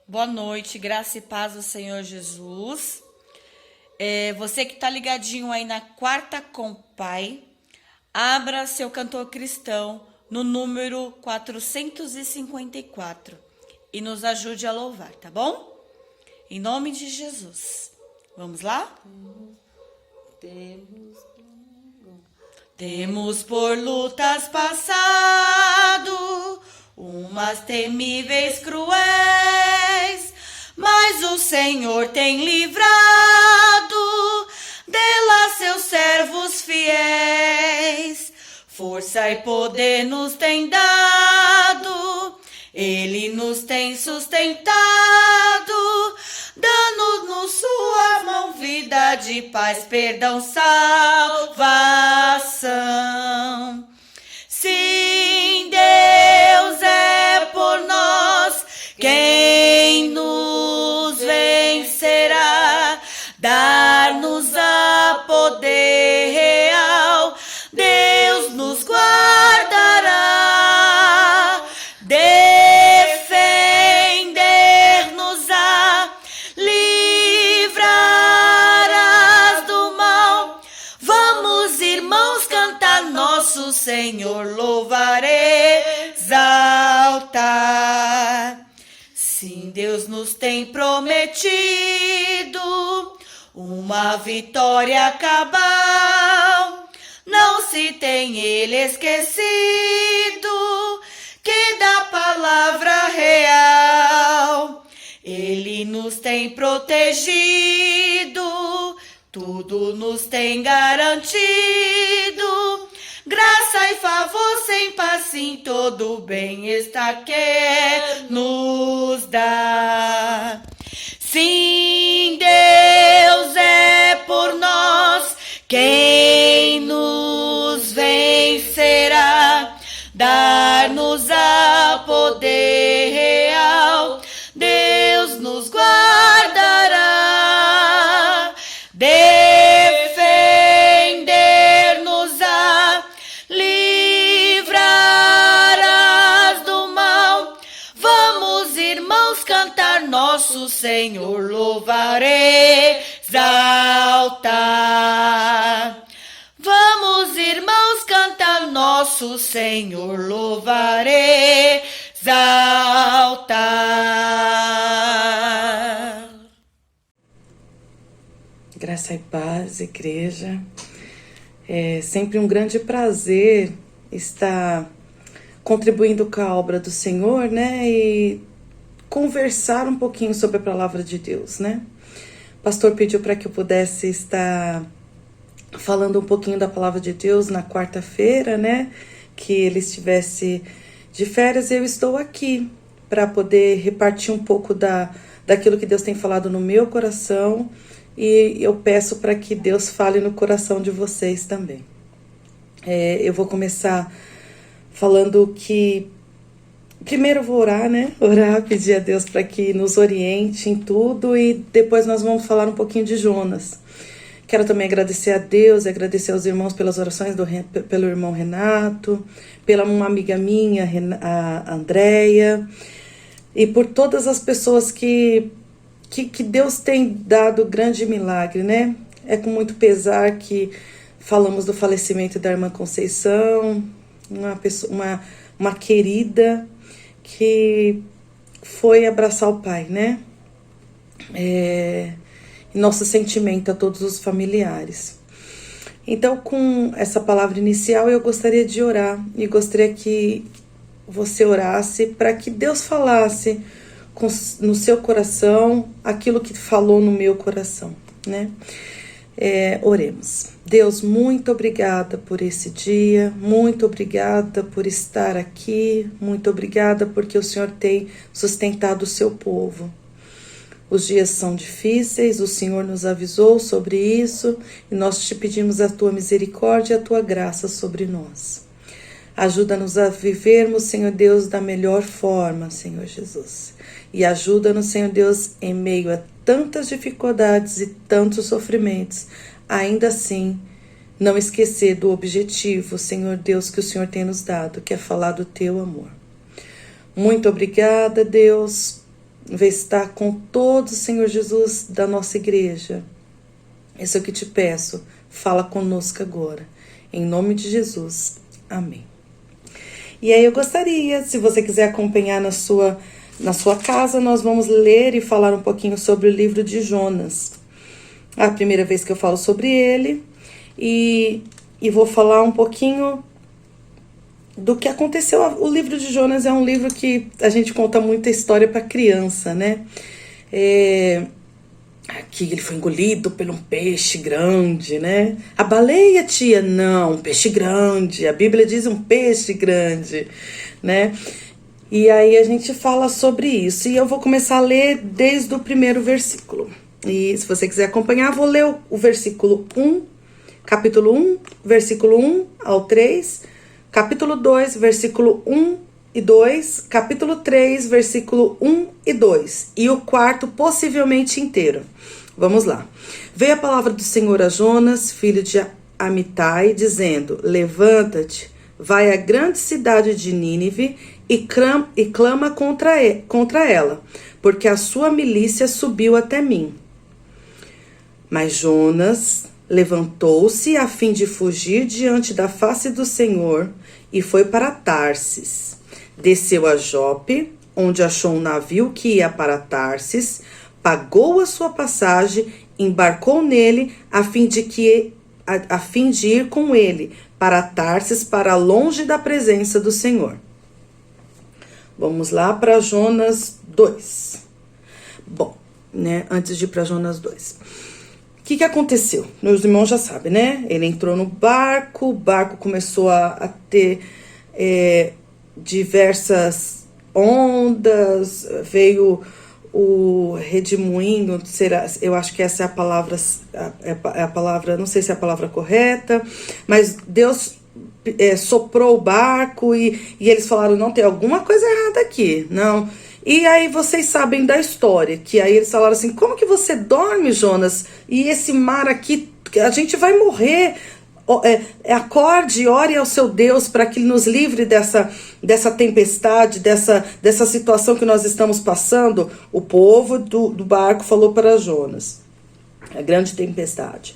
Boa noite, graça e paz do Senhor Jesus. Você que está ligadinho aí na Quarta com Pai, abra seu cantor cristão no número 454 e nos ajude a louvar, tá bom? Em nome de Jesus. Vamos lá? Temos por lutas passado, umas temíveis cruéis, mas o Senhor tem livrado delas seus servos fiéis. Força e poder nos tem dado, Ele nos tem sustentado, dando-nos sua mão vida de paz, perdão, salvação. Sim, Deus é por nós, quem nos vencerá? Dar-nos a poder real, Deus nos guardará, defender-nos-á, livrarás do mal. Vamos, irmãos, cantar nosso Senhor, louvar, exaltar. Sim, Deus nos tem prometido uma vitória cabal. Não se tem Ele esquecido que da palavra real Ele nos tem protegido, tudo nos tem garantido. Graça e favor sem passim, todo bem-estar quer nos dar. Sim, Deus é por nós, quem nos vencerá? Dar-nos a poder real, Deus nos guardará, defender-nos-á, livrarás do mal. Vamos, irmãos, cantar nosso Senhor, louvar, exaltar. Vamos, irmãos, cantar nosso Senhor, louvar, exaltar. Graça e paz, igreja. É sempre um grande prazer estar contribuindo com a obra do Senhor, né? E conversar um pouquinho sobre a palavra de Deus, né? O pastor pediu para que eu pudesse estar falando um pouquinho da palavra de Deus na quarta-feira, né? Que ele estivesse de férias. Eu estou aqui para poder repartir um pouco daquilo que Deus tem falado no meu coração, e eu peço para que Deus fale no coração de vocês também. Eu vou começar falando que primeiro eu vou orar, né? Orar, pedir a Deus para que nos oriente em tudo, e depois nós vamos falar um pouquinho de Jonas. Quero também agradecer a Deus e agradecer aos irmãos pelas orações pelo irmão Renato, pela uma amiga minha, a Andréia, e por todas as pessoas que Deus tem dado grande milagre, né? É com muito pesar que falamos do falecimento da irmã Conceição, uma querida que foi abraçar o pai, né? Nosso sentimento a todos os familiares. Então, com essa palavra inicial, eu gostaria de orar, e gostaria que você orasse para que Deus falasse no seu coração aquilo que falou no meu coração, né? Oremos. Deus, muito obrigada por esse dia, muito obrigada por estar aqui, muito obrigada porque o Senhor tem sustentado o seu povo. Os dias são difíceis, o Senhor nos avisou sobre isso, e nós te pedimos a tua misericórdia e a tua graça sobre nós. Ajuda-nos a vivermos, Senhor Deus, da melhor forma, Senhor Jesus. E ajuda-nos, Senhor Deus, em meio a tantas dificuldades e tantos sofrimentos, ainda assim, não esquecer do objetivo, Senhor Deus, que o Senhor tem nos dado, que é falar do teu amor. Muito obrigada, Deus. vai estar com todos, Senhor Jesus, da nossa igreja. Isso é o que te peço. Fala conosco agora. Em nome de Jesus. Amém. E aí eu gostaria, se você quiser acompanhar na sua casa, nós vamos ler e falar um pouquinho sobre o livro de Jonas. É a primeira vez que eu falo sobre ele e vou falar um pouquinho do que aconteceu. O livro de Jonas é um livro que a gente conta muita história para criança, né? Aqui ele foi engolido por um peixe grande, né? A baleia, tia? Não, um peixe grande. A Bíblia diz um peixe grande, né? E aí a gente fala sobre isso. E eu vou começar a ler desde o primeiro versículo. E se você quiser acompanhar, vou ler o versículo 1, capítulo 1, versículo 1 ao 3, capítulo 2, versículo 1 e 2, capítulo 3, versículo 1 e 2, e o quarto possivelmente inteiro. Vamos lá. Veio a palavra do Senhor a Jonas, filho de Amitai, dizendo: levanta-te, vai à grande cidade de Nínive e clama contra ela, porque a sua milícia subiu até mim. Mas Jonas levantou-se a fim de fugir diante da face do Senhor e foi para Tarsis. Desceu a Jope, onde achou um navio que ia para Tarsis, pagou a sua passagem, embarcou nele a fim de ir com ele para Tarsis, para longe da presença do Senhor. Vamos lá para Jonas 2. Bom, né, antes de ir para Jonas 2. O que aconteceu? Meus irmãos já sabem, né? Ele entrou no barco, o barco começou a ter diversas ondas, veio o redemoinho, eu acho que essa é a palavra, não sei se é a palavra correta, mas Deus soprou o barco e eles falaram, não, tem alguma coisa errada aqui, não. E aí vocês sabem da história, que aí eles falaram assim, como que você dorme, Jonas? E esse mar aqui, a gente vai morrer. Acorde e ore ao seu Deus para que ele nos livre dessa tempestade, dessa situação que nós estamos passando. O povo do barco falou para Jonas, a grande tempestade.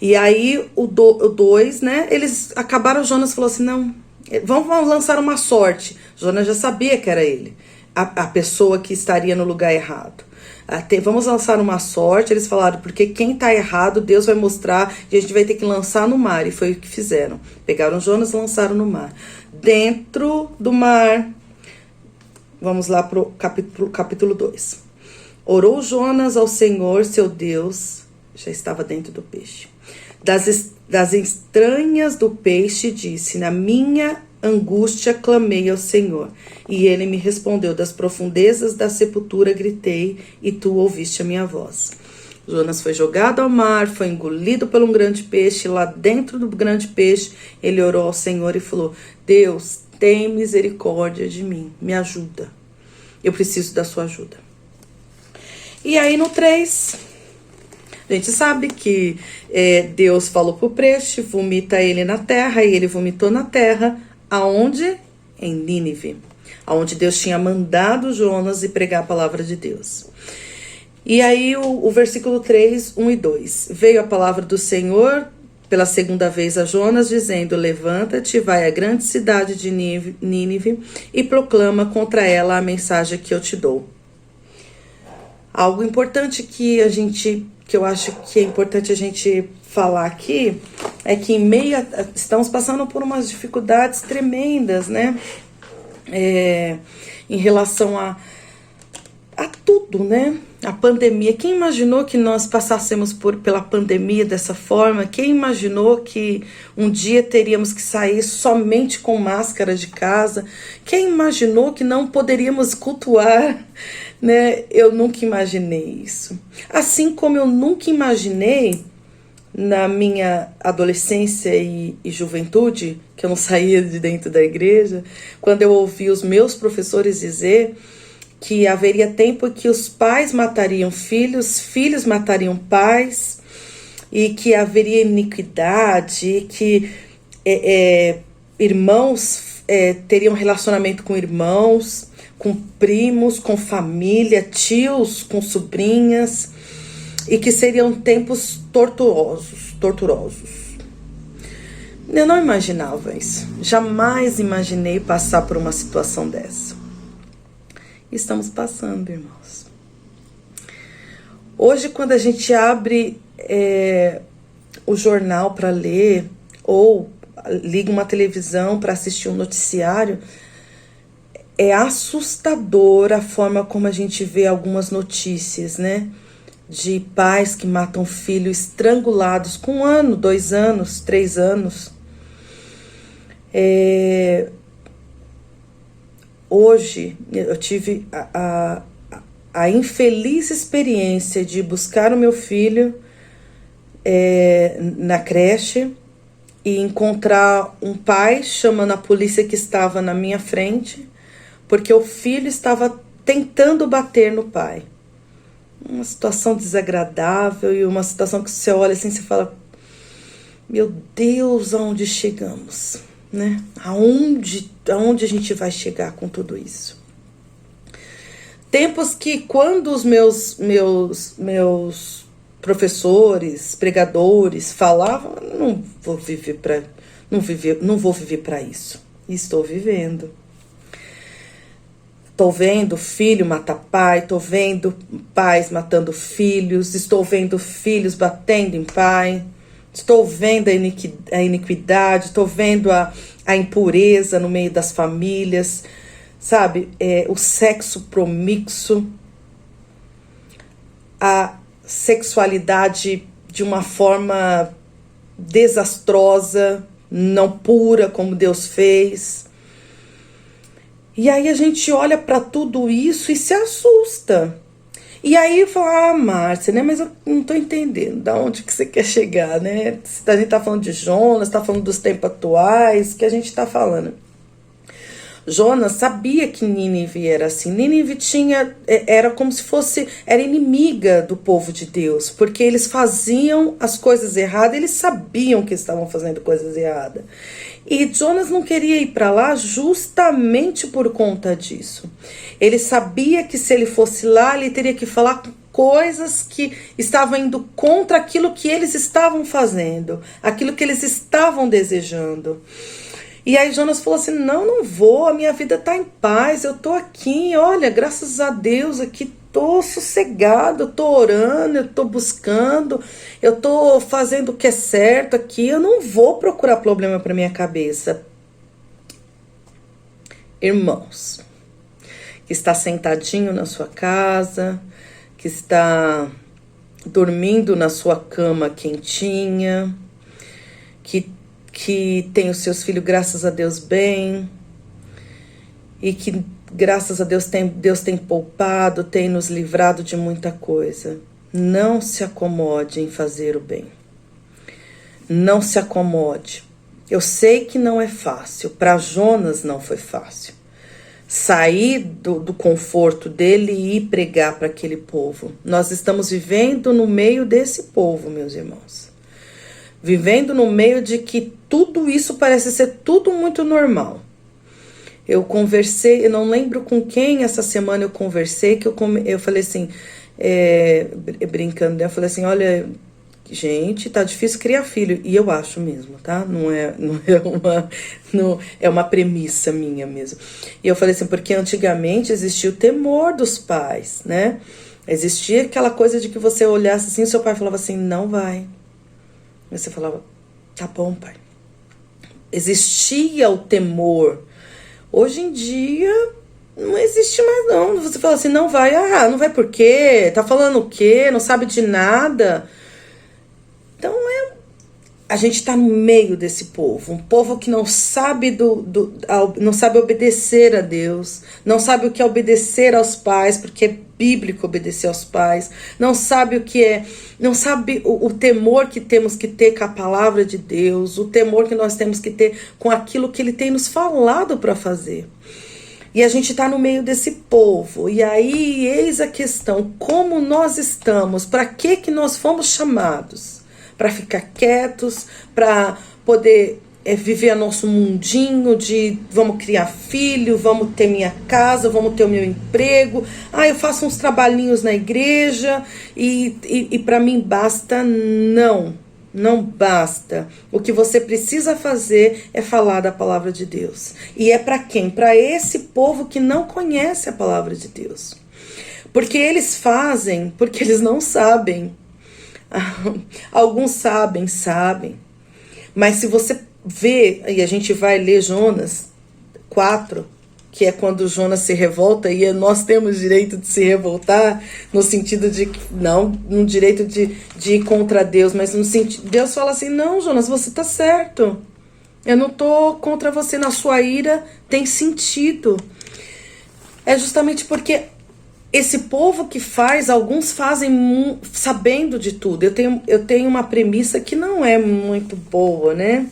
E aí o 2, né, eles acabaram, Jonas falou assim, não, vamos lançar uma sorte. Jonas já sabia que era ele, a pessoa que estaria no lugar errado. Vamos lançar uma sorte, eles falaram, porque quem está errado, Deus vai mostrar, e a gente vai ter que lançar no mar, e foi o que fizeram. Pegaram Jonas e lançaram no mar. Dentro do mar, vamos lá para o capítulo 2. Orou Jonas ao Senhor, seu Deus, já estava dentro do peixe. Das entranhas do peixe disse, na minha angústia clamei ao Senhor, e ele me respondeu, das profundezas da sepultura gritei, e tu ouviste a minha voz. Jonas foi jogado ao mar, foi engolido por um grande peixe, lá dentro do grande peixe, ele orou ao Senhor e falou, Deus, tem misericórdia de mim, me ajuda, eu preciso da sua ajuda. E aí no 3, a gente sabe que Deus falou pro peixe, vomita ele na terra, e ele vomitou na terra. Aonde? Em Nínive, aonde Deus tinha mandado Jonas ir pregar a palavra de Deus. E aí o versículo 3, 1 e 2. Veio a palavra do Senhor pela segunda vez a Jonas, dizendo, levanta-te, vai à grande cidade de Nínive e proclama contra ela a mensagem que eu te dou. Algo importante que eu acho que é importante a gente falar aqui, é que estamos passando por umas dificuldades tremendas, né? Em relação a tudo, né? A pandemia. Quem imaginou que nós passássemos pela pandemia dessa forma? Quem imaginou que um dia teríamos que sair somente com máscara de casa? Quem imaginou que não poderíamos cultuar, né? Eu nunca imaginei isso. Assim como eu nunca imaginei na minha adolescência e juventude, que eu não saía de dentro da igreja, quando eu ouvi os meus professores dizer que haveria tempo que os pais matariam filhos, filhos matariam pais, e que haveria iniquidade, que irmãos teriam relacionamento com irmãos, com primos, com família, tios, com sobrinhas, e que seriam tempos torturosos. Eu não imaginava isso. Jamais imaginei passar por uma situação dessa. Estamos passando, irmãos. Hoje, quando a gente abre o jornal para ler, ou liga uma televisão para assistir um noticiário, é assustador a forma como a gente vê algumas notícias, né? De pais que matam filhos estrangulados com 1 ano, 2 anos, 3 anos. Hoje eu tive a infeliz experiência de buscar o meu filho na creche e encontrar um pai chamando a polícia que estava na minha frente, porque o filho estava tentando bater no pai. Uma situação desagradável e uma situação que você olha assim e fala: meu Deus, aonde chegamos, né? Aonde a gente vai chegar com tudo isso? Tempos que, quando os meus professores, pregadores falavam, não vou viver para isso. E estou vivendo. Estou vendo filho matar pai, estou vendo pais matando filhos, estou vendo filhos batendo em pai, estou vendo a iniquidade, estou vendo a impureza no meio das famílias, sabe? O sexo promixo, a sexualidade de uma forma desastrosa, não pura como Deus fez. E aí a gente olha para tudo isso e se assusta. E aí fala: Márcia, né? Mas eu não tô entendendo de onde que você quer chegar, né? A gente tá falando de Jonas, tá falando dos tempos atuais, que a gente tá falando. Jonas sabia que Nínive era assim. Nínive era como se era inimiga do povo de Deus, porque eles faziam as coisas erradas, eles sabiam que estavam fazendo coisas erradas. E Jonas não queria ir para lá justamente por conta disso. Ele sabia que se ele fosse lá, ele teria que falar coisas que estavam indo contra aquilo que eles estavam fazendo, aquilo que eles estavam desejando. E aí Jonas falou assim: não vou, a minha vida tá em paz, eu tô aqui, olha, graças a Deus aqui, tô sossegado, eu tô orando, eu tô buscando, eu tô fazendo o que é certo aqui, eu não vou procurar problema para minha cabeça. Irmãos, que está sentadinho na sua casa, que está dormindo na sua cama quentinha, que tem os seus filhos, graças a Deus, bem, e que, graças a Deus, Deus tem poupado, tem nos livrado de muita coisa. Não se acomode em fazer o bem. Não se acomode. Eu sei que não é fácil. Para Jonas não foi fácil. Sair do conforto dele e ir pregar para aquele povo. Nós estamos vivendo no meio desse povo, meus irmãos. Vivendo no meio de que tudo isso parece ser tudo muito normal. Eu conversei, eu não lembro com quem essa semana eu conversei, que eu falei assim, brincando, né? Eu falei assim: olha, gente, tá difícil criar filho. E eu acho mesmo, tá? Não é uma premissa minha mesmo. E eu falei assim, porque antigamente existia o temor dos pais, né? Existia aquela coisa de que você olhasse assim, seu pai falava assim: não vai. Você falava: tá bom, pai. Existia o temor. Hoje em dia não existe mais não. Você fala assim: não vai. Não vai por quê? Tá falando o quê? Não sabe de nada. Então a gente tá no meio desse povo. Um povo que não sabe não sabe obedecer a Deus. Não sabe o que é obedecer aos pais, porque é bíblico obedecer aos pais. Não sabe o que é. Não sabe o temor que temos que ter com a palavra de Deus. O temor que nós temos que ter com aquilo que Ele tem nos falado para fazer. E a gente está no meio desse povo. E aí, eis a questão: como nós estamos? Para que nós fomos chamados? Para ficar quietos? Para poder viver nosso mundinho de vamos criar filho, vamos ter minha casa, vamos ter o meu emprego. Eu faço uns trabalhinhos na igreja e para mim basta. Não basta. O que você precisa fazer é falar da palavra de Deus. E é para quem? Para esse povo que não conhece a palavra de Deus. Porque eles fazem, porque eles não sabem. Alguns sabem. Mas se você vê, e a gente vai ler Jonas 4, que é quando Jonas se revolta, e nós temos direito de se revoltar, no sentido de, não no direito de ir contra Deus, mas no sentido, Deus fala assim, não, Jonas, você tá certo, eu não tô contra você, na sua ira tem sentido. É justamente porque esse povo que faz, alguns fazem sabendo de tudo. Eu tenho uma premissa que não é muito boa, né?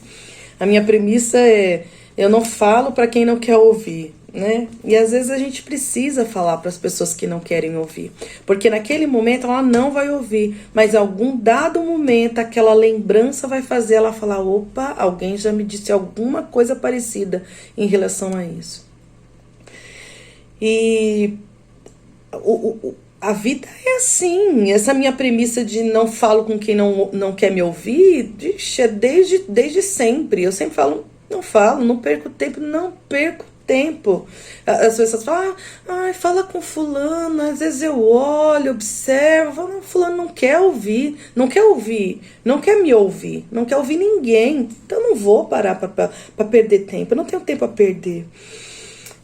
A minha premissa é, eu não falo para quem não quer ouvir, né? E às vezes a gente precisa falar para as pessoas que não querem ouvir, porque naquele momento ela não vai ouvir, mas em algum dado momento aquela lembrança vai fazer ela falar, opa, alguém já me disse alguma coisa parecida em relação a isso. E a vida é assim. Essa minha premissa de não falo com quem não quer me ouvir, é desde sempre. Eu sempre falo, não falo, não perco tempo. As pessoas falam, fala com fulano. Às vezes eu olho, observo, falo, fulano não quer ouvir, não quer me ouvir, não quer ouvir ninguém. Então eu não vou parar para perder tempo, eu não tenho tempo a perder.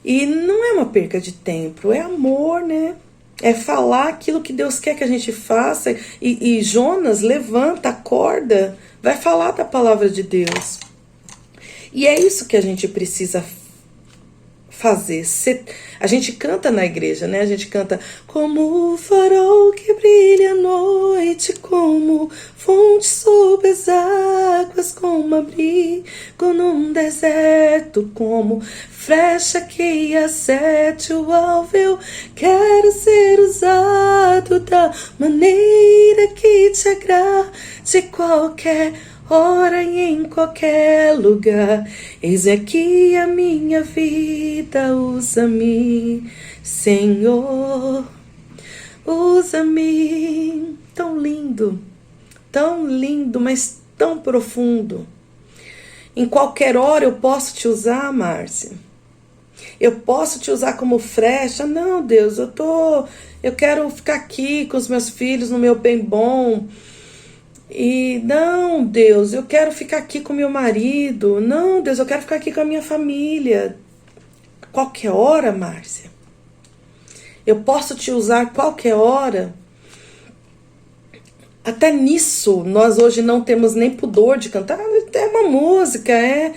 E não é uma perca de tempo, é amor, né? É falar aquilo que Deus quer que a gente faça. E Jonas levanta, acorda, vai falar da palavra de Deus. E é isso que a gente precisa fazer. A gente canta na igreja, né? A gente canta como o farol que brilha à noite, como fonte sob as águas, como abrigo num deserto, como flecha que acerte o alvo. Eu quero ser usado da maneira que te agrade, qualquer hora e em qualquer lugar. Eis aqui a minha vida, usa-me, Senhor, usa-me. Tão lindo, mas tão profundo. Em qualquer hora eu posso te usar, Márcia. Eu posso te usar como flecha. Não, Deus, eu quero ficar aqui com os meus filhos no meu bem bom. E não, Deus, eu quero ficar aqui com meu marido. Não, Deus, eu quero ficar aqui com a minha família. Qualquer hora, Márcia. Eu posso te usar qualquer hora. Até nisso, nós hoje não temos nem pudor de cantar. É uma música, é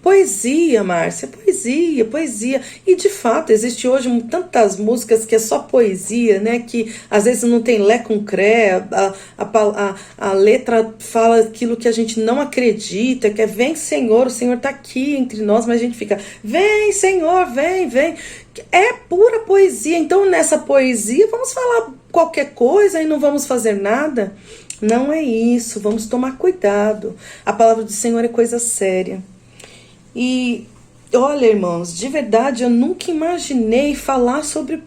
poesia, Márcia, poesia. E de fato, existe hoje tantas músicas que é só poesia, né? Que às vezes não tem lé com cré, a letra fala aquilo que a gente não acredita, que é vem Senhor, o Senhor tá aqui entre nós, mas a gente fica, vem Senhor, vem. É pura poesia. Então nessa poesia vamos falar qualquer coisa e não vamos fazer nada. Não é isso, vamos tomar cuidado. A palavra do Senhor é coisa séria. E olha, irmãos, de verdade eu nunca imaginei falar sobre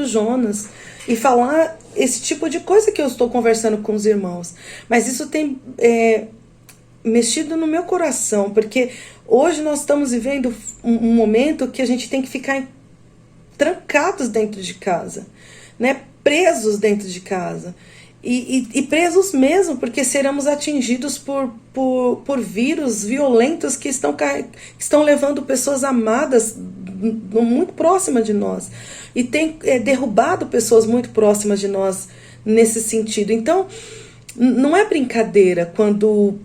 o Jonas e falar esse tipo de coisa que eu estou conversando com os irmãos. Mas isso tem mexido no meu coração, porque hoje nós estamos vivendo um momento que a gente tem que ficar trancados dentro de casa, né? Presos dentro de casa. E presos mesmo, porque seremos atingidos por vírus violentos que estão levando pessoas amadas muito próximas de nós. E tem derrubado pessoas muito próximas de nós nesse sentido. Então, não é brincadeira quando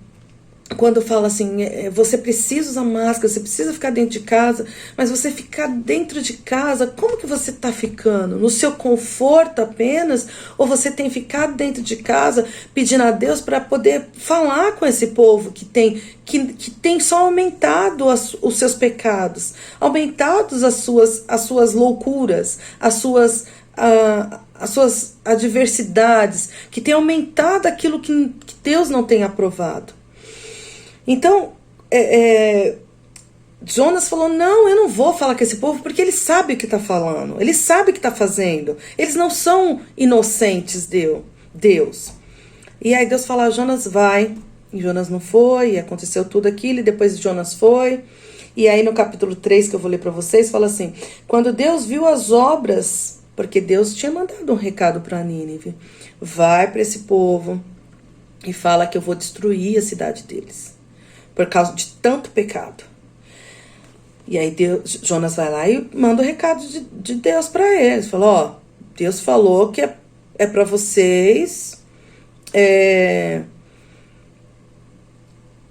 fala assim, você precisa usar máscara, você precisa ficar dentro de casa, mas você ficar dentro de casa, como que você está ficando? No seu conforto apenas? Ou você tem ficado dentro de casa pedindo a Deus para poder falar com esse povo que tem só aumentado os seus pecados, aumentados as suas loucuras, as suas adversidades, que tem aumentado aquilo que Deus não tem aprovado. Então, Jonas falou, não, eu não vou falar com esse povo, porque ele sabe o que está falando, ele sabe o que está fazendo, eles não são inocentes, Deus. E aí Deus fala, Jonas vai, e Jonas não foi, e aconteceu tudo aquilo, e depois Jonas foi. E aí no capítulo 3, que eu vou ler para vocês, fala assim, quando Deus viu as obras, porque Deus tinha mandado um recado para Nínive, vai para esse povo e fala que eu vou destruir a cidade deles, por causa de tanto pecado. E aí Jonas vai lá e manda o recado de Deus para eles. Falou, ó, Deus falou que é para vocês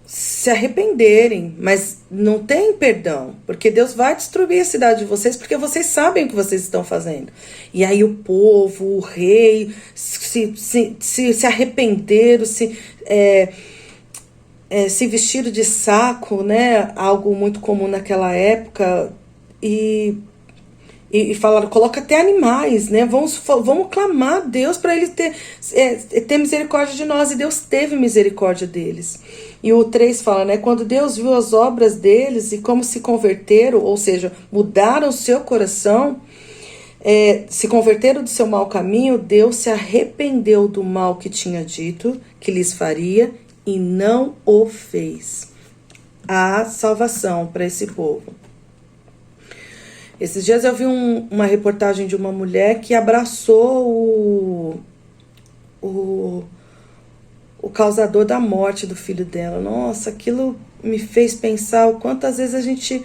se arrependerem, mas não tem perdão, porque Deus vai destruir a cidade de vocês, porque vocês sabem o que vocês estão fazendo. E aí o povo, o rei, se arrependeram, se vestiram de saco, né? Algo muito comum naquela época, e falaram, coloca até animais, né? Vamos clamar a Deus para ele ter misericórdia de nós, e Deus teve misericórdia deles. E o 3 fala, né? Quando Deus viu as obras deles e como se converteram, ou seja, mudaram o seu coração, se converteram do seu mau caminho, Deus se arrependeu do mal que tinha dito que lhes faria e não o fez. Há salvação para esse povo. Esses dias eu vi uma reportagem de uma mulher que abraçou o causador da morte do filho dela. Nossa, aquilo me fez pensar o quanto às vezes a gente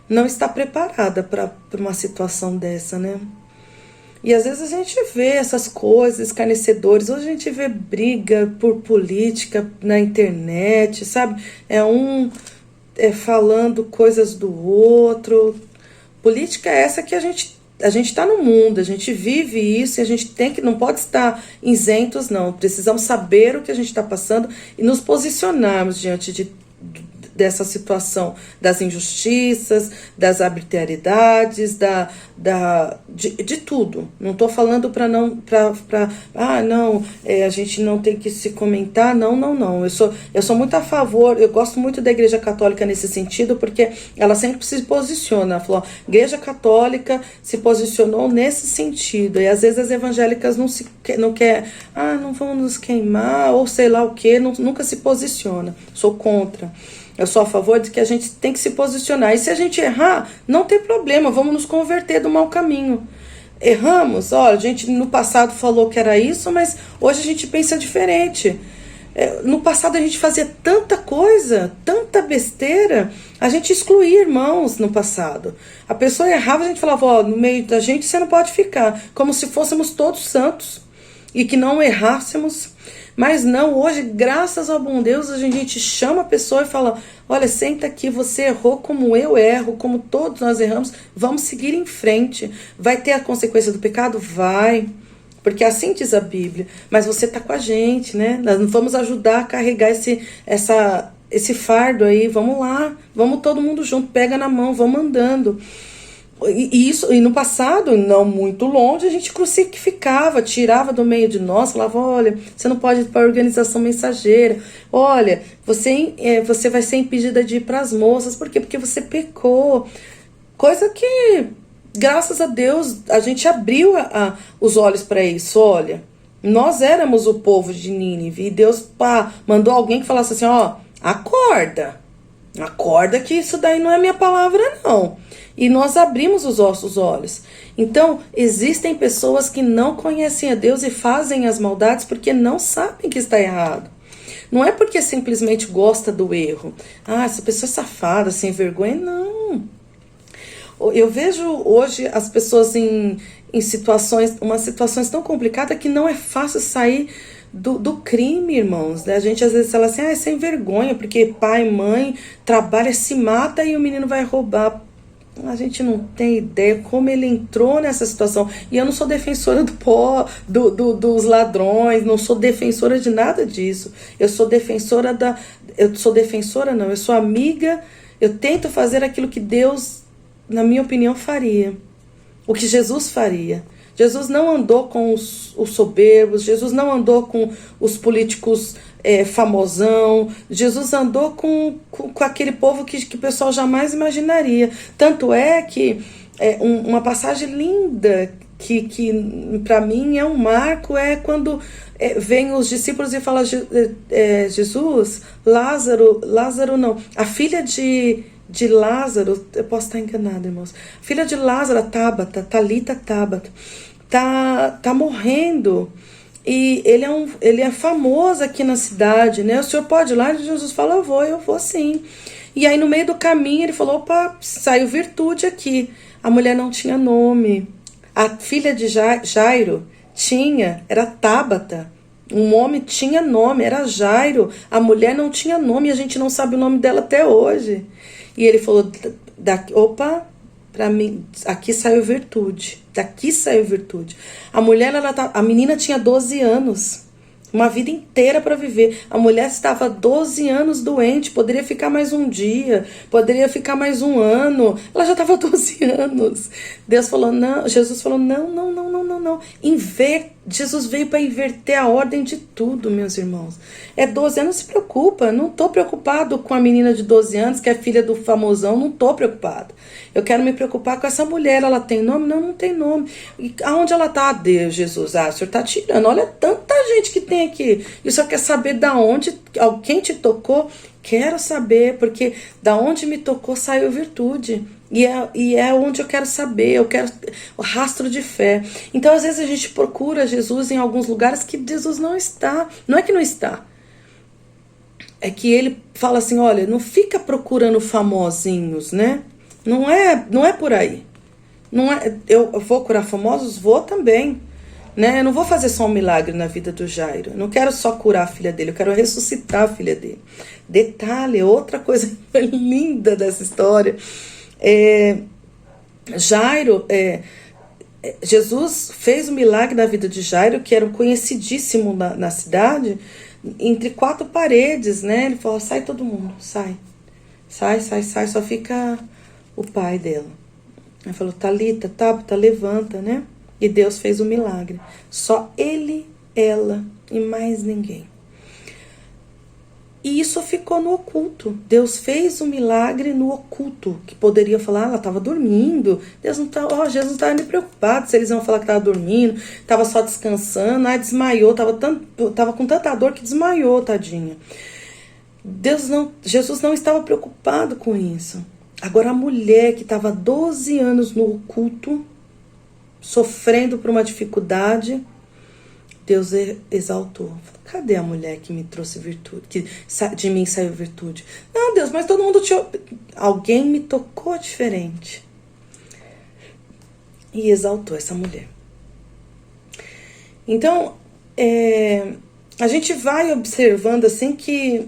não está preparada para uma situação dessa, né? E às vezes a gente vê essas coisas, escarnecedores. Hoje a gente vê briga por política na internet, sabe? Falando coisas do outro. Política é essa que a gente está no mundo, a gente vive isso, e a gente não pode estar isentos, não. Precisamos saber o que a gente está passando e nos posicionarmos diante dessa situação, das injustiças, das arbitrariedades, de tudo. Não estou falando a gente não tem que se comentar, não. Eu sou muito a favor, eu gosto muito da Igreja Católica nesse sentido, porque ela sempre se posiciona. Ela falou, Igreja Católica se posicionou nesse sentido, e às vezes as evangélicas não quer, não vamos nos queimar, ou sei lá o que, nunca se posiciona. Sou contra. Eu sou a favor de que a gente tem que se posicionar. E se a gente errar, não tem problema, vamos nos converter do mau caminho. Erramos, olha, a gente no passado falou que era isso, mas hoje a gente pensa diferente. No passado a gente fazia tanta coisa, tanta besteira, a gente excluía irmãos no passado. A pessoa errava, a gente falava, no meio da gente você não pode ficar, como se fôssemos todos santos e que não errássemos. Mas não, hoje, graças ao bom Deus, a gente chama a pessoa e fala, olha, senta aqui, você errou como eu erro, como todos nós erramos, vamos seguir em frente. Vai ter a consequência do pecado? Vai, porque assim diz a Bíblia, mas você está com a gente, né? Nós vamos ajudar a carregar esse fardo aí, vamos lá, vamos todo mundo junto, pega na mão, vamos andando. E no passado, não muito longe, a gente crucificava, tirava do meio de nós, falava, olha, você não pode ir para a organização mensageira, olha, você vai ser impedida de ir para as moças, por quê? Porque você pecou, coisa que, graças a Deus, a gente abriu os olhos para isso. Olha, nós éramos o povo de Nínive, e Deus mandou alguém que falasse assim, acorda que isso daí não é minha palavra, não. E nós abrimos os nossos olhos. Então, existem pessoas que não conhecem a Deus e fazem as maldades porque não sabem que está errado. Não é porque simplesmente gosta do erro. Essa pessoa é safada, sem vergonha. Não. Eu vejo hoje as pessoas em situações tão complicadas que não é fácil sair do crime, irmãos, né? A gente às vezes fala assim, é sem vergonha, porque pai e mãe trabalha, se mata e o menino vai roubar. A gente não tem ideia como ele entrou nessa situação. E eu não sou defensora dos ladrões, não sou defensora de nada disso. Eu sou amiga, eu tento fazer aquilo que Deus, na minha opinião, faria. O que Jesus faria. Jesus não andou com os soberbos, Jesus não andou com os políticos famosão. Jesus andou com aquele povo que o pessoal jamais imaginaria. Tanto é que uma passagem linda que para mim é um marco é quando vem os discípulos e fala Jesus, Lázaro não, a filha de Lázaro, eu posso estar enganada, irmãos, filha de Lázaro, Tabata, Talita Tabata, tá morrendo. E ele é famoso aqui na cidade, né? O senhor pode ir lá? E Jesus fala, eu vou sim. E aí no meio do caminho ele falou, opa, saiu virtude aqui. A mulher não tinha nome. A filha de Jairo era Tabata. Um homem tinha nome, era Jairo. A mulher não tinha nome e a gente não sabe o nome dela até hoje. E ele falou, opa, para mim, aqui saiu virtude. Daqui saiu virtude. A mulher, a menina tinha 12 anos. Uma vida inteira para viver. A mulher estava 12 anos doente. Poderia ficar mais um dia. Poderia ficar mais um ano. Ela já estava 12 anos. Deus falou, não. Jesus falou, não. Jesus veio para inverter a ordem de tudo, meus irmãos. 12 anos, não se preocupa. Não estou preocupado com a menina de 12 anos, que é filha do famosão. Não estou preocupado. Eu quero me preocupar com essa mulher. Ela tem nome? Não tem nome. E aonde ela está? Deus, Jesus. O senhor está tirando. Olha tanta gente que tem aqui. E o senhor quer saber da onde, quem te tocou? Quero saber, porque da onde me tocou saiu virtude. E é onde eu quero saber, eu quero o rastro de fé. Então, às vezes, a gente procura Jesus em alguns lugares que Jesus não está. Não é que não está. É que ele fala assim, olha, não fica procurando famosinhos, né? Não é por aí. Não é, eu vou curar famosos? Vou também. Né? Eu não vou fazer só um milagre na vida do Jairo. Eu não quero só curar a filha dele, eu quero ressuscitar a filha dele. Detalhe, outra coisa linda dessa história. Jesus fez um milagre na vida de Jairo, que era um conhecidíssimo na cidade, entre 4 paredes, né? Ele falou, sai todo mundo, sai, só fica o pai dela. Ele falou, Talita, Tabita, levanta, né? E Deus fez o milagre. Só ele, ela e mais ninguém. E isso ficou no oculto. Deus fez o milagre no oculto. Que poderia falar, ela estava dormindo. Jesus não estava nem preocupado se eles iam falar que estava dormindo. Estava só descansando. Aí desmaiou. Estava com tanta dor que desmaiou, tadinha. Jesus não estava preocupado com isso. Agora a mulher que estava 12 anos no oculto, sofrendo por uma dificuldade, Deus exaltou. Cadê a mulher que me trouxe virtude? Que de mim saiu virtude? Não, Deus, mas todo mundo alguém me tocou diferente. E exaltou essa mulher. Então, a gente vai observando assim que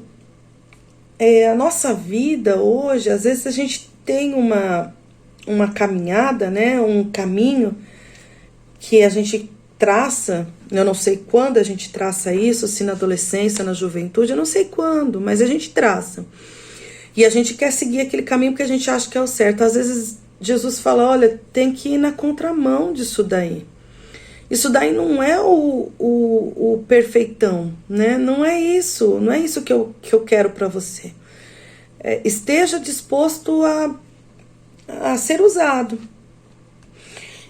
a nossa vida hoje, às vezes a gente tem uma caminhada, né, um caminho que a gente traça. Eu não sei quando a gente traça isso, se na adolescência, na juventude, eu não sei quando, mas a gente traça. E a gente quer seguir aquele caminho porque a gente acha que é o certo. Às vezes Jesus fala, olha, tem que ir na contramão disso daí. Isso daí não é o perfeitão, né? Não é isso que eu quero para você. Esteja disposto a ser usado.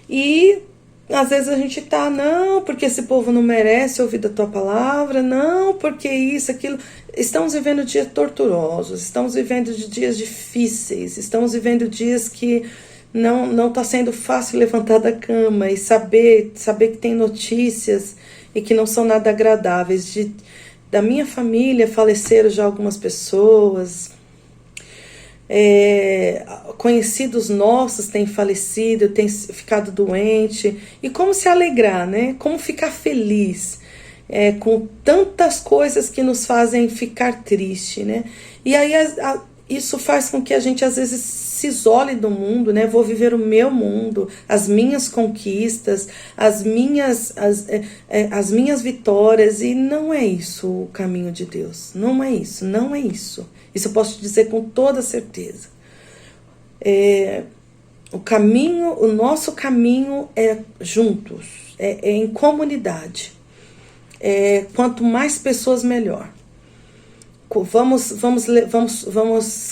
E às vezes a gente não, porque esse povo não merece ouvir da tua palavra, não, porque isso, aquilo. Estamos vivendo dias torturosos, estamos vivendo dias difíceis, estamos vivendo dias que não está sendo fácil levantar da cama e saber que tem notícias e que não são nada agradáveis. Da minha família faleceram já algumas pessoas, conhecidos nossos têm falecido, têm ficado doente. E como se alegrar, né? Como ficar feliz com tantas coisas que nos fazem ficar triste, né? E aí isso faz com que a gente às vezes se isole do mundo, né? Vou viver o meu mundo, as minhas conquistas, as minhas vitórias. E não é isso o caminho de Deus. Não é isso. Isso eu posso dizer com toda certeza. O nosso caminho é juntos, é em comunidade. Quanto mais pessoas, melhor. vamos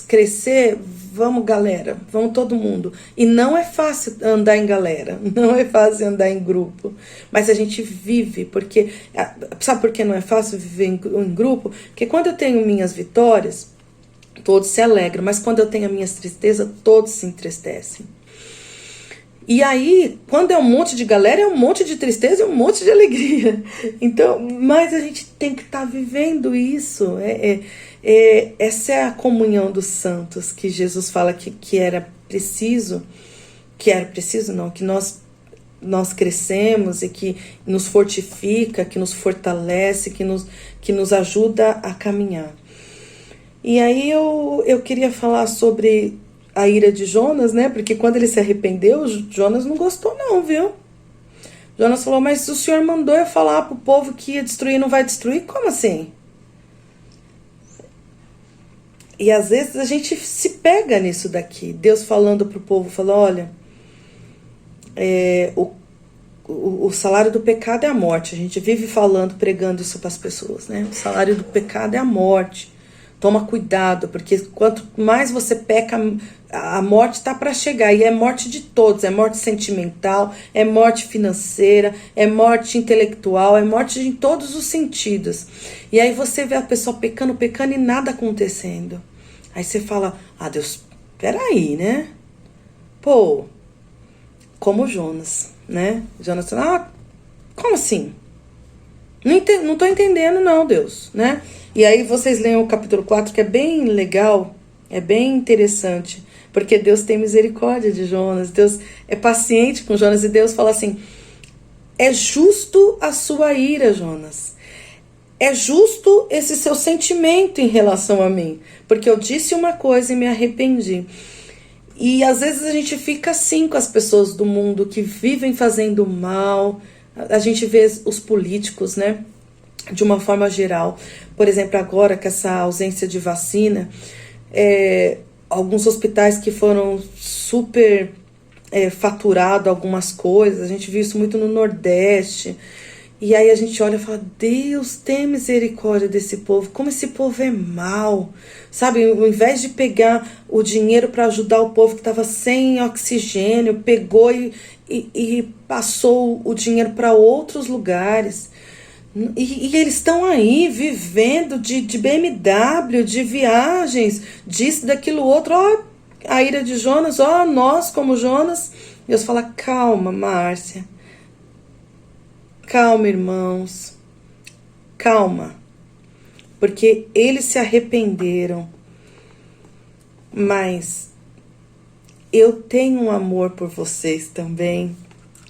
crescer, vamos galera, vamos todo mundo. E não é fácil andar em galera, não é fácil andar em grupo, mas a gente vive, porque, sabe por que não é fácil viver em grupo? Porque quando eu tenho minhas vitórias, todos se alegram, mas quando eu tenho as minhas tristezas, todos se entristecem. E aí, quando é um monte de galera, é um monte de tristeza e um monte de alegria. Então, mas a gente tem que estar vivendo isso. Essa é a comunhão dos santos, que Jesus fala que era preciso, não, que nós crescemos e que nos fortifica, que nos fortalece, que nos ajuda a caminhar. E aí eu queria falar sobre a ira de Jonas, né? Porque quando ele se arrependeu, Jonas não gostou não, viu? Jonas falou, mas o Senhor mandou eu falar pro povo que ia destruir e não vai destruir? Como assim? E às vezes a gente se pega nisso daqui. Deus falando pro povo, falou, olha, o salário do pecado é a morte. A gente vive falando, pregando isso para as pessoas, né? O salário do pecado é a morte. Toma cuidado, porque quanto mais você peca, a morte está para chegar. E é morte de todos, é morte sentimental, é morte financeira, é morte intelectual, é morte em todos os sentidos. E aí você vê a pessoa pecando e nada acontecendo. Aí você fala, Deus, peraí, né? Pô, como Jonas, né? Jonas fala, como assim? Não tô entendendo não, Deus, né? E aí vocês leiam o capítulo 4, que é bem legal, é bem interessante, porque Deus tem misericórdia de Jonas, Deus é paciente com Jonas, e Deus fala assim, é justo a sua ira, Jonas, é justo esse seu sentimento em relação a mim, porque eu disse uma coisa e me arrependi. E às vezes a gente fica assim com as pessoas do mundo que vivem fazendo mal, a gente vê os políticos, né? De uma forma geral. Por exemplo, agora com essa ausência de vacina, alguns hospitais que foram super faturado algumas coisas, a gente viu isso muito no Nordeste, e aí a gente olha e fala, Deus, tem misericórdia desse povo, como esse povo é mau, sabe, ao invés de pegar o dinheiro para ajudar o povo que estava sem oxigênio, pegou e passou o dinheiro para outros lugares. E eles estão aí vivendo de BMW, de viagens, disso, daquilo, outro. Ó, a ira de Jonas, ó, nós como Jonas. Deus fala, calma, Márcia. Calma, irmãos. Calma. Porque eles se arrependeram. Mas eu tenho um amor por vocês também.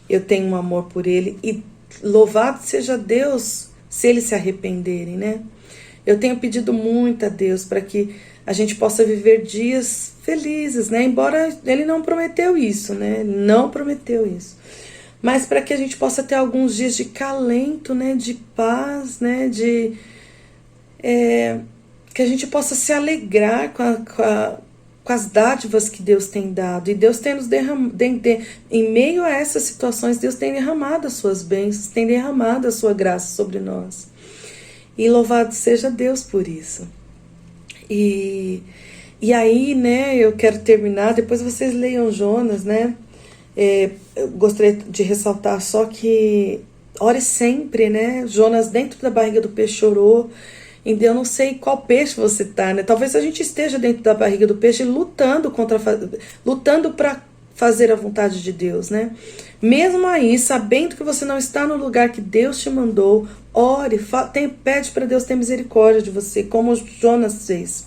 Eu tenho um amor por ele e louvado seja Deus se eles se arrependerem, né? Eu tenho pedido muito a Deus para que a gente possa viver dias felizes, né? Embora ele não prometeu isso, né? Não prometeu isso. Mas para que a gente possa ter alguns dias de calento, né? De paz, né? Que a gente possa se alegrar com as dádivas que Deus tem dado. E Deus tem nos derramado, em meio a essas situações, Deus tem derramado as suas bênçãos, tem derramado a sua graça sobre nós. E louvado seja Deus por isso. E aí, né, eu quero terminar, depois vocês leiam Jonas, né? Eu gostaria de ressaltar só que ore sempre, né? Jonas dentro da barriga do peixe chorou. Eu não sei qual peixe você está, né? Talvez a gente esteja dentro da barriga do peixe lutando para fazer a vontade de Deus, né? Mesmo aí, sabendo que você não está no lugar que Deus te mandou, ore, pede para Deus ter misericórdia de você, como Jonas fez.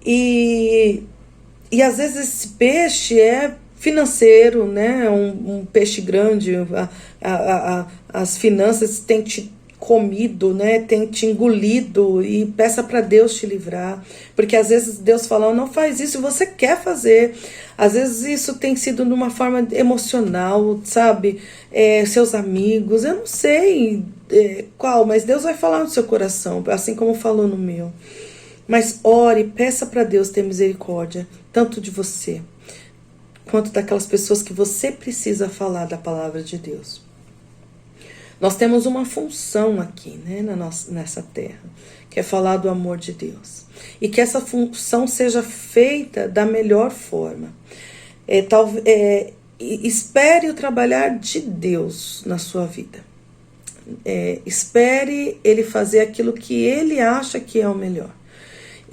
E às vezes esse peixe é financeiro, né? Um peixe grande, as finanças têm te comido, né? Tem te engolido, e peça para Deus te livrar, porque às vezes Deus fala, não faz isso, e você quer fazer. Às vezes isso tem sido de uma forma emocional, sabe? Seus amigos, eu não sei qual, mas Deus vai falar no seu coração, assim como falou no meu. Mas ore, peça para Deus ter misericórdia, tanto de você, quanto daquelas pessoas que você precisa falar da palavra de Deus. Nós temos uma função aqui, né, nessa terra, que é falar do amor de Deus. E que essa função seja feita da melhor forma. Espere o trabalhar de Deus na sua vida. Espere Ele fazer aquilo que Ele acha que é o melhor.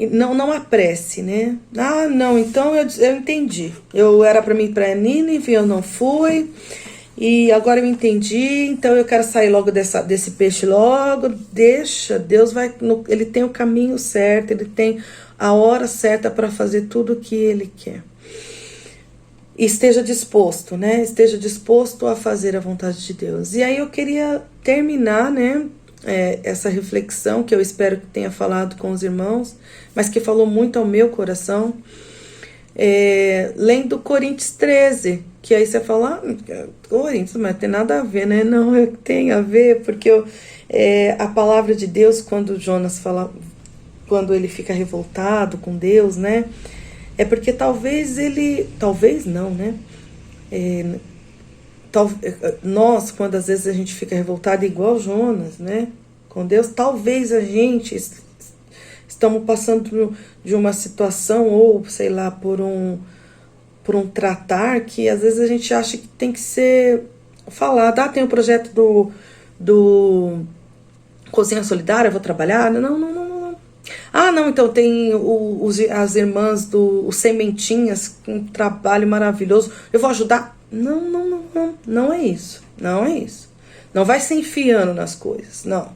Não apresse, né? Ah, não, então eu entendi. Eu era para mim ir para Nínive, eu não fui. E agora eu entendi, então eu quero sair logo desse peixe logo. Deixa, Deus vai, Ele tem o caminho certo, Ele tem a hora certa para fazer tudo o que Ele quer. E esteja disposto, né? Esteja disposto a fazer a vontade de Deus. E aí eu queria terminar, né? Essa reflexão que eu espero que tenha falado com os irmãos, mas que falou muito ao meu coração, lendo Coríntios 13, que aí você fala, Coríntios, mas tem nada a ver, né? Não, tem a ver, porque a palavra de Deus, quando Jonas fala, quando ele fica revoltado com Deus, né? É porque talvez não, né? Nós, quando às vezes a gente fica revoltado igual Jonas, né, com Deus, talvez a gente estamos passando de uma situação ou, sei lá, por um tratar que às vezes a gente acha que tem que ser falado. Tem o projeto do Cozinha Solidária, eu vou trabalhar. Não. Não, então tem as irmãs do Sementinhas, um trabalho maravilhoso, eu vou ajudar. Não é isso. Não vai se enfiando nas coisas, não.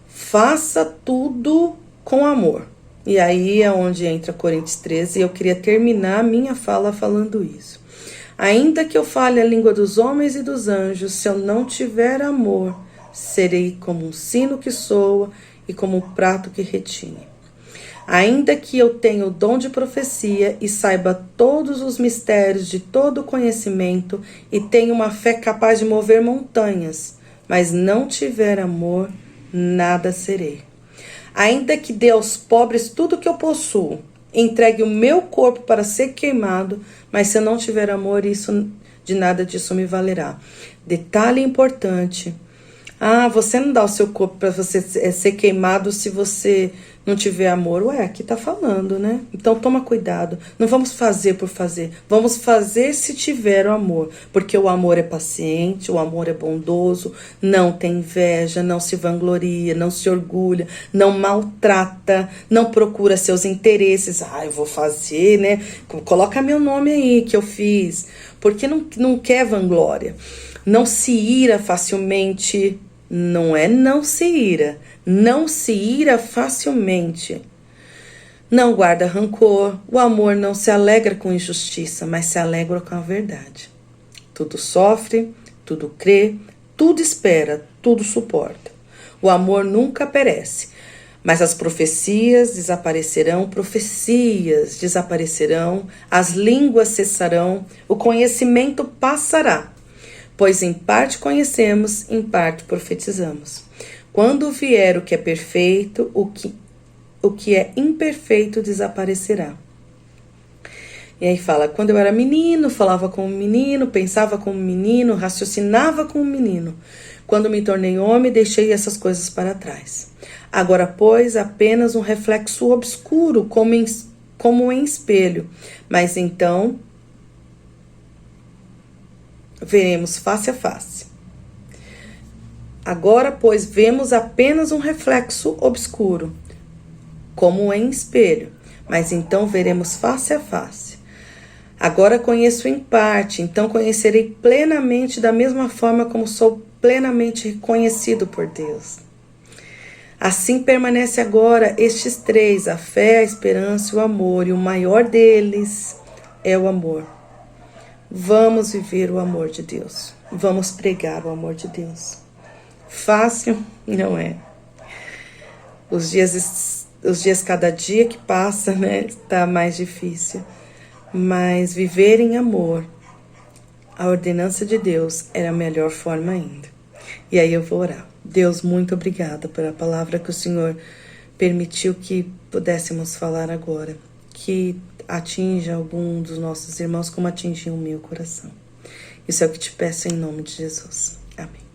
Faça tudo com amor. E aí é onde entra Coríntios 13, e eu queria terminar a minha fala falando isso. Ainda que eu fale a língua dos homens e dos anjos, se eu não tiver amor, serei como um sino que soa e como um prato que retine. Ainda que eu tenha o dom de profecia e saiba todos os mistérios de todo o conhecimento e tenha uma fé capaz de mover montanhas, mas não tiver amor, nada serei. Ainda que dê aos pobres tudo que eu possuo, entregue o meu corpo para ser queimado, mas se eu não tiver amor, de nada disso me valerá. Detalhe importante. Você não dá o seu corpo para você ser queimado se você não tiver amor. Aqui tá falando, né? Então toma cuidado. Não vamos fazer por fazer. Vamos fazer se tiver o amor. Porque o amor é paciente, o amor é bondoso, não tem inveja, não se vangloria, não se orgulha, não maltrata, não procura seus interesses. Eu vou fazer, né? Coloca meu nome aí que eu fiz. Porque não quer vanglória. Não se ira facilmente. Não se ira facilmente. Não guarda rancor. O amor não se alegra com injustiça, mas se alegra com a verdade. Tudo sofre, tudo crê, tudo espera, tudo suporta. O amor nunca perece, mas as profecias desaparecerão, as línguas cessarão, o conhecimento passará. Pois em parte conhecemos, em parte profetizamos. Quando vier o que é perfeito, o que é imperfeito desaparecerá. E aí fala, quando eu era menino, falava como menino, pensava como menino, raciocinava como menino. Quando me tornei homem, deixei essas coisas para trás. Agora, pois, apenas um reflexo obscuro, como em espelho. Mas então veremos face a face. Agora, pois, vemos apenas um reflexo obscuro, como em espelho, mas então veremos face a face. Agora conheço em parte, então conhecerei plenamente da mesma forma como sou plenamente reconhecido por Deus. Assim permanece agora estes três, a fé, a esperança e o amor, e o maior deles é o amor. Vamos viver o amor de Deus. Vamos pregar o amor de Deus. Fácil? Não é. Os dias cada dia que passa, né, está mais difícil. Mas viver em amor, a ordenança de Deus, era a melhor forma ainda. E aí eu vou orar. Deus, muito obrigada pela palavra que o Senhor permitiu que pudéssemos falar agora. Que atinja algum dos nossos irmãos como atingiu o meu coração. Isso é o que te peço em nome de Jesus. Amém.